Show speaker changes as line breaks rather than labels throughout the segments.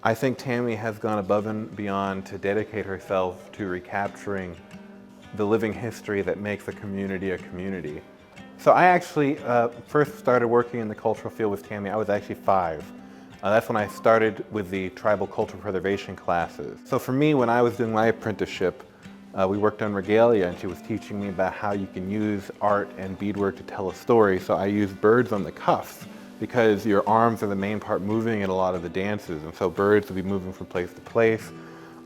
I think Tammy has gone above and beyond to dedicate herself to recapturing the living history that makes a community. So I actually first started working in the cultural field with Tammy. I was actually 5. That's when I started with the tribal cultural preservation classes. So for me, when I was doing my apprenticeship, we worked on regalia, and she was teaching me about how you can use art and beadwork to tell a story. So I used birds on the cuffs because your arms are the main part moving in a lot of the dances, and so birds would be moving from place to place.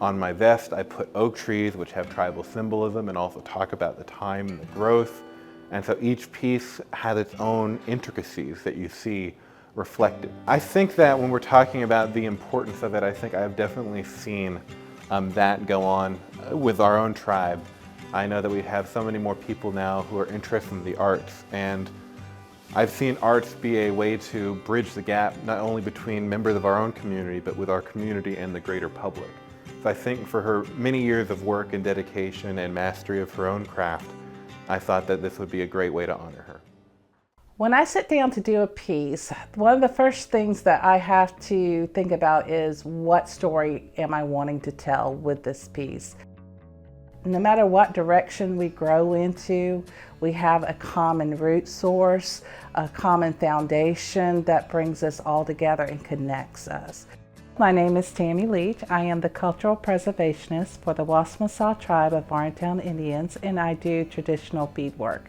On my vest, I put oak trees, which have tribal symbolism and also talk about the time and the growth. And so each piece had its own intricacies that you see reflected. I think that when we're talking about the importance of it, I think I've definitely seen that go on with our own tribe. I know that we have so many more people now who are interested in the arts, and I've seen arts be a way to bridge the gap not only between members of our own community, but with our community and the greater public. So I think for her many years of work and dedication and mastery of her own craft, I thought that this would be a great way to honor her.
When I sit down to do a piece, one of the first things that I have to think about is what story am I wanting to tell with this piece. No matter what direction we grow into, we have a common root source, a common foundation that brings us all together and connects us. My name is Tammy Leach. I am the cultural preservationist for the Wassamasaw tribe of Varntown Indians, and I do traditional beadwork.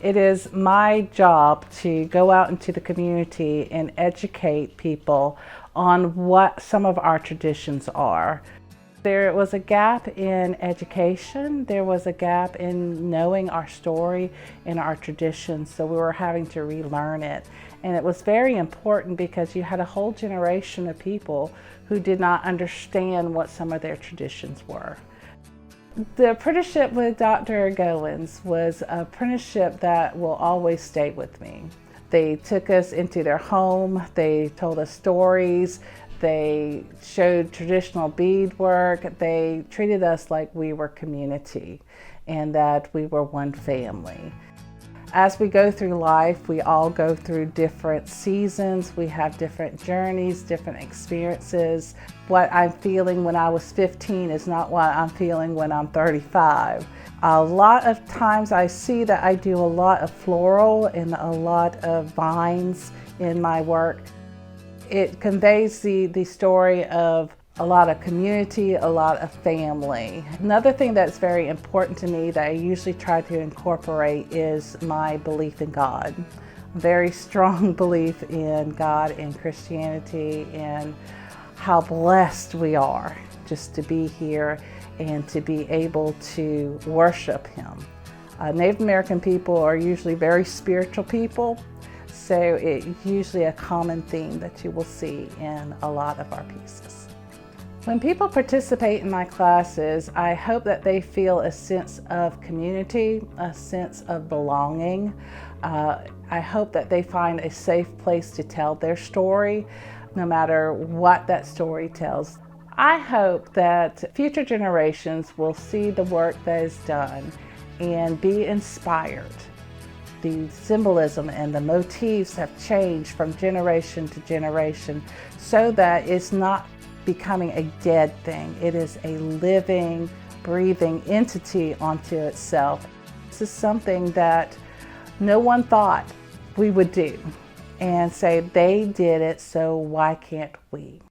It is my job to go out into the community and educate people on what some of our traditions are. There was a gap in education, there was a gap in knowing our story and our traditions, so we were having to relearn it. And it was very important because you had a whole generation of people who did not understand what some of their traditions were. The apprenticeship with Dr. Goins was an apprenticeship that will always stay with me. They took us into their home, they told us stories, they showed traditional beadwork, they treated us like we were community and that we were one family. As we go through life, we all go through different seasons, we have different journeys, different experiences. What I'm feeling when I was 15 is not what I'm feeling when I'm 35. A lot of times I see that I do a lot of floral and a lot of vines in my work. It conveys the story of a lot of community, a lot of family. Another thing that's very important to me that I usually try to incorporate is my belief in God. Very strong belief in God and Christianity and how blessed we are just to be here and to be able to worship Him. Native American people are usually very spiritual people, so it's usually a common theme that you will see in a lot of our pieces. When people participate in my classes, I hope that they feel a sense of community, a sense of belonging. I hope that they find a safe place to tell their story, no matter what that story tells. I hope that future generations will see the work that is done and be inspired. The symbolism and the motifs have changed from generation to generation so that it's not becoming a dead thing. It is a living, breathing entity onto itself. This is something that no one thought we would do and say they did it, so why can't we?